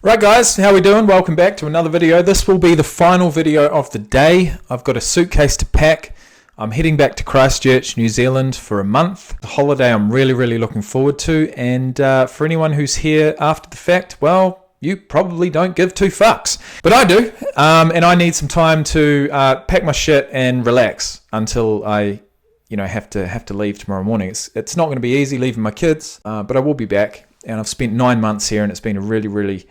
Right guys, how we doing? Welcome back to another video. This will be the final video of the day. I've got a suitcase to pack. I'm heading back to Christchurch, New Zealand for a month. A holiday I'm really looking forward to. And for anyone who's here after the fact, well, you probably don't give two fucks. But I do, and I need some time to pack my shit and relax until I have to leave tomorrow morning. It's not going to be easy leaving my kids, but I will be back. And I've spent 9 months here and it's been a really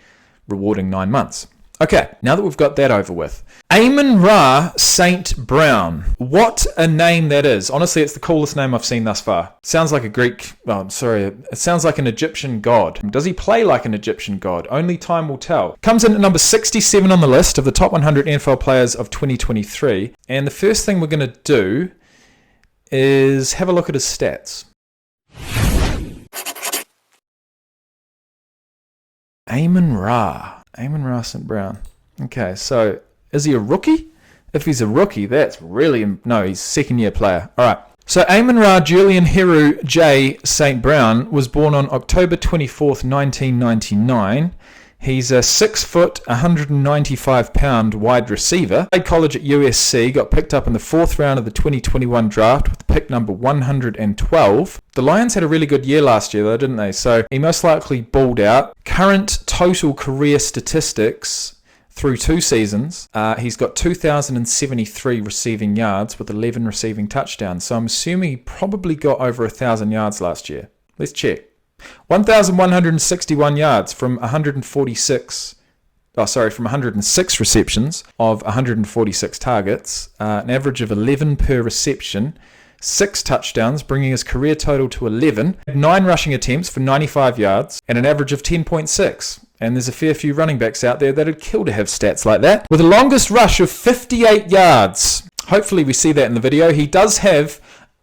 rewarding 9 months. Okay, now that we've got that over with. Amon-Ra St. Brown. What a name that is. Honestly, it's the coolest name I've seen thus far. Sounds like a Greek, it sounds like an Egyptian god. Does he play like an Egyptian god? Only time will tell. Comes in at number 67 on the list of the top 100 NFL players of 2023. And the first thing we're going to do is have a look at his stats. Amon-Ra St. Brown. Okay, so is he a rookie? If he's a rookie, that's really... No, he's second year player. All right. So Amon-Ra Julian Heru J. St. Brown was born on October 24th, 1999. He's a 6 foot, 195 pound wide receiver. Played college at USC, got picked up in the 4th round of the 2021 draft with pick number 112. The Lions had a really good year last year though, didn't they? So he most likely balled out. Current total career statistics through 2 seasons, he's got 2,073 receiving yards with 11 receiving touchdowns. So I'm assuming he probably got over 1,000 yards last year. Let's check. 1,161 yards from 106 receptions of 146 targets, an average of 11 per reception, 6 touchdowns, bringing his career total to 11, 9 rushing attempts for 95 yards, and an average of 10.6. And there's a fair few running backs out there that'd kill to have stats like that. With a longest rush of 58 yards. Hopefully we see that in the video. He does have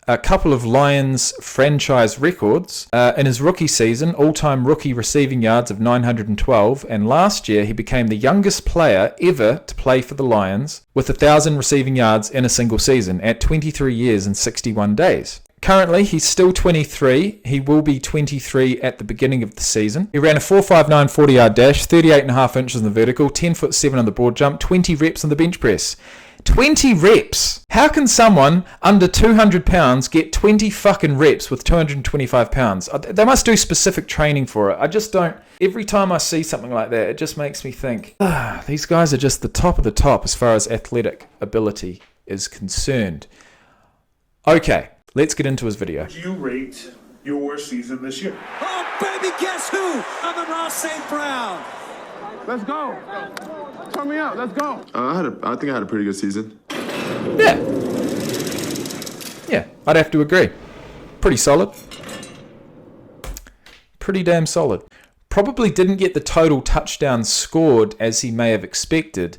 a couple of Lions franchise records. In his rookie season, all-time rookie receiving yards of 912, and last year he became the youngest player ever to play for the Lions with 1,000 receiving yards in a single season at 23 years and 61 days. Currently, he's still 23. He will be 23 at the beginning of the season. He ran a 4.59 40-yard dash, 38.5 inches in the vertical, 10'7" on the broad jump, 20 reps on the bench press. 20 reps. How can someone under 200 pounds get 20 fucking reps with 225 pounds? They must do specific training for it. I just don't. Every time I see something like that, it just makes me think, these guys are just the top of the top as far as athletic ability is concerned. Okay, let's get into his video. Do you rate your season this year? Oh, baby, guess who? Amon-Ra St. Brown. Let's go. Turn me out. Let's go. I think I had a pretty good season. Yeah, I'd have to agree. Pretty solid. Pretty damn solid. Probably didn't get the total touchdowns scored as he may have expected,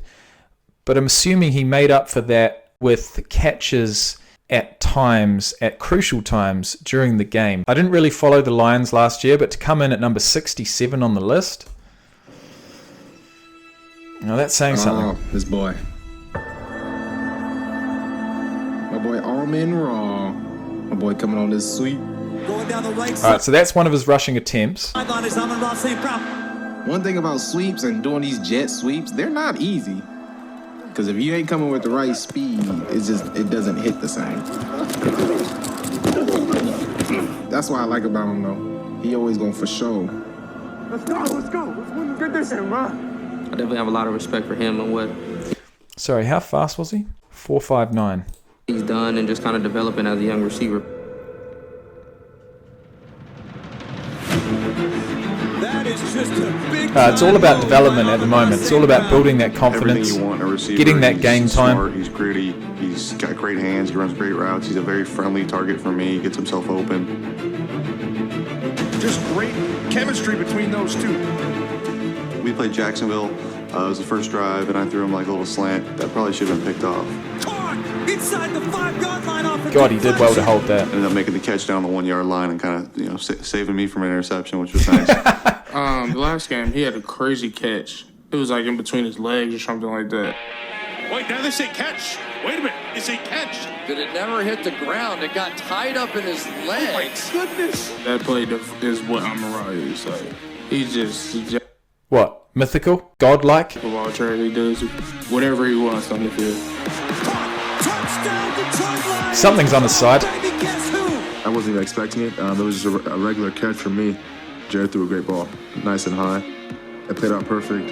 but I'm assuming he made up for that with catches at times, at crucial times during the game. I didn't really follow the Lions last year, but to come in at number 67 on the list, now that's saying something. Oh, this boy. My boy Amon-Ra. My boy coming on this sweep. Going down the right side. All right, so that's one of his rushing attempts. Sideline is Amon-Ra St. Brown. One thing about sweeps and doing these jet sweeps, they're not easy. Because if you ain't coming with the right speed, it doesn't hit the same. That's what I like about him, though. He always going for show. Let's go. Let's win the condition, bro. I definitely have a lot of respect for him and what Sorry, how fast was he? 4.59. he's done and just kind of developing as a young receiver. That is just a big It's all about development at the moment. It's all about building that confidence, Everything you want in a receiver. getting that He's game smart, time. He's gritty. He's got great hands. He runs great routes. He's a very friendly target for me. He gets himself open. Just great chemistry between those two. We played Jacksonville. It was the first drive, and I threw him like a little slant. That probably should have been picked off. Caught inside the 5-yard line off God, he did well to hold that. Ended up making the catch down the 1 yard line and kind of, saving me from an interception, which was nice. The last game, he had a crazy catch. It was like in between his legs or something like that. Wait, now they say catch. Wait a minute. They say catch. But it never hit the ground. It got tied up in his legs. Goodness. That play is what Amon-Ra is. Like, he just What? mythical, godlike. Football trash, he does whatever he wants on the field. Touchdown, Detroit Lions. Something's on his side. Baby, guess who? I wasn't even expecting it. It was just a regular catch for me. Jared threw a great ball, nice and high. It played out perfect.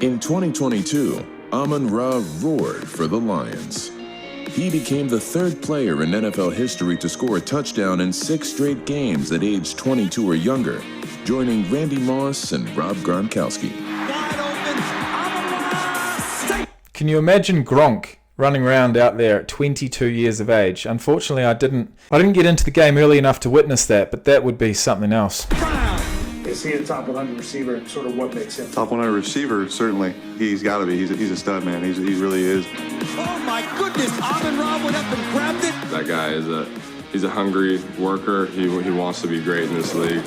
In 2022, Amon-Ra roared for the Lions. He became the third player in NFL history to score a touchdown in 6 straight games at age 22 or younger, joining Randy Moss and Rob Gronkowski. Wide open. Amon-Ra. Safe. Can you imagine Gronk running around out there at 22 years of age? Unfortunately, I didn't get into the game early enough to witness that, but that would be something else. Brown. Is he a top 100 receiver, and sort of what makes him? Top 100 receiver, certainly. He's got to be. He's a stud, man. He really is. Oh my goodness. Amon-Ra went up and grabbed it. That guy he's a hungry worker. He wants to be great in this league.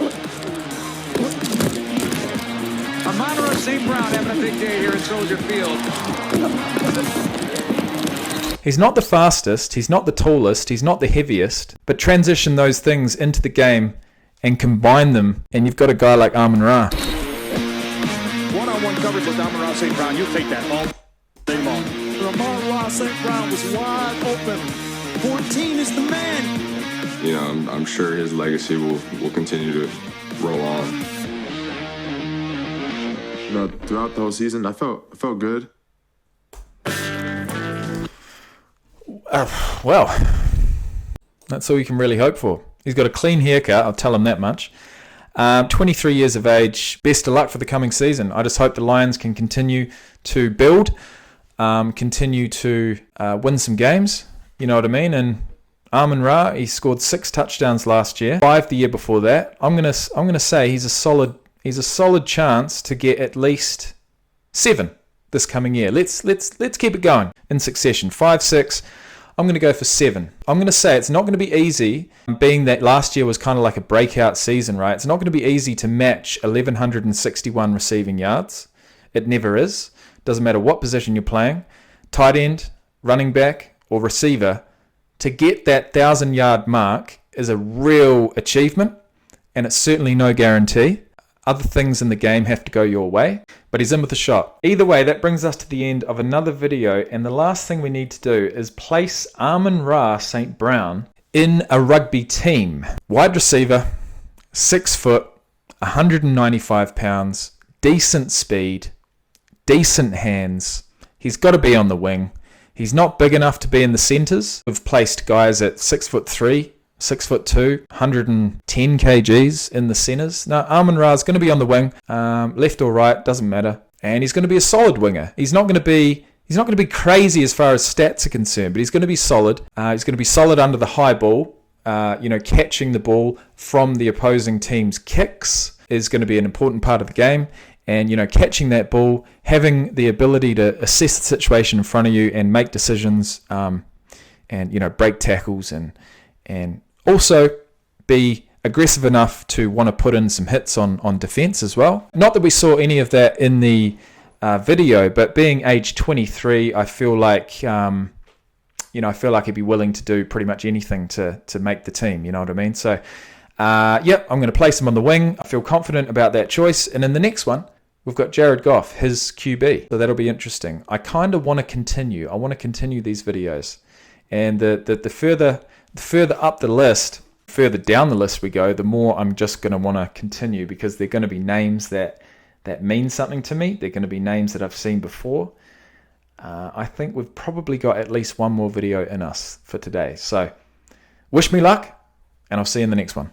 Amon-Ra St. Brown having a big day here at Soldier Field. He's not the fastest, he's not the tallest, he's not the heaviest, but transition those things into the game and combine them, and you've got a guy like Amon-Ra. One-on-one coverage with Amon-Ra St. Brown. You'll take that all day long. Amon-Ra St. Brown was wide open. 14 is the man. You know, I'm sure his legacy will continue to roll on. You know, throughout the whole season, I felt good. Well, that's all you can really hope for. He's got a clean haircut, I'll tell him that much. 23 years of age. Best of luck for the coming season. I just hope the Lions can continue to build, continue to win some games. You know what I mean? And Amon-Ra, he scored 6 touchdowns last year, 5 the year before that. I'm gonna say he's a solid chance to get at least 7 this coming year. Let's keep it going in succession. 5, 6. I'm going to go for 7. I'm going to say it's not going to be easy, being that last year was kind of like a breakout season, right? It's not going to be easy to match 1,161 receiving yards. It never is. Doesn't matter what position you're playing, tight end, running back, or receiver. To get that 1,000-yard mark is a real achievement, and it's certainly no guarantee. Other things in the game have to go your way, but he's in with a shot. Either way, that brings us to the end of another video, and the last thing we need to do is place Amon-Ra St. Brown in a rugby team. Wide receiver, 6 foot, 195 pounds, decent speed, decent hands. He's got to be on the wing. He's not big enough to be in the centres. We've placed guys at 6'3", 6'2", 110 kgs in the centres. Now, Amon-Ra is going to be on the wing, left or right, doesn't matter. And he's going to be a solid winger. He's not going to be crazy as far as stats are concerned, but he's going to be solid. He's going to be solid under the high ball. Catching the ball from the opposing team's kicks is going to be an important part of the game. And, catching that ball, having the ability to assess the situation in front of you and make decisions, and break tackles and also be aggressive enough to want to put in some hits on defense as well. Not that we saw any of that in the video, but being age 23, I feel like he'd be willing to do pretty much anything to make the team. You know what I mean? So, I'm going to place him on the wing. I feel confident about that choice. And in the next one, we've got Jared Goff, his QB. So that'll be interesting. I kind of want to continue. I want to continue these videos. And the further up the list, further down the list we go, the more I'm just going to want to continue, because they're going to be names that mean something to me. They're going to be names that I've seen before. I think we've probably got at least one more video in us for today. So wish me luck, and I'll see you in the next one.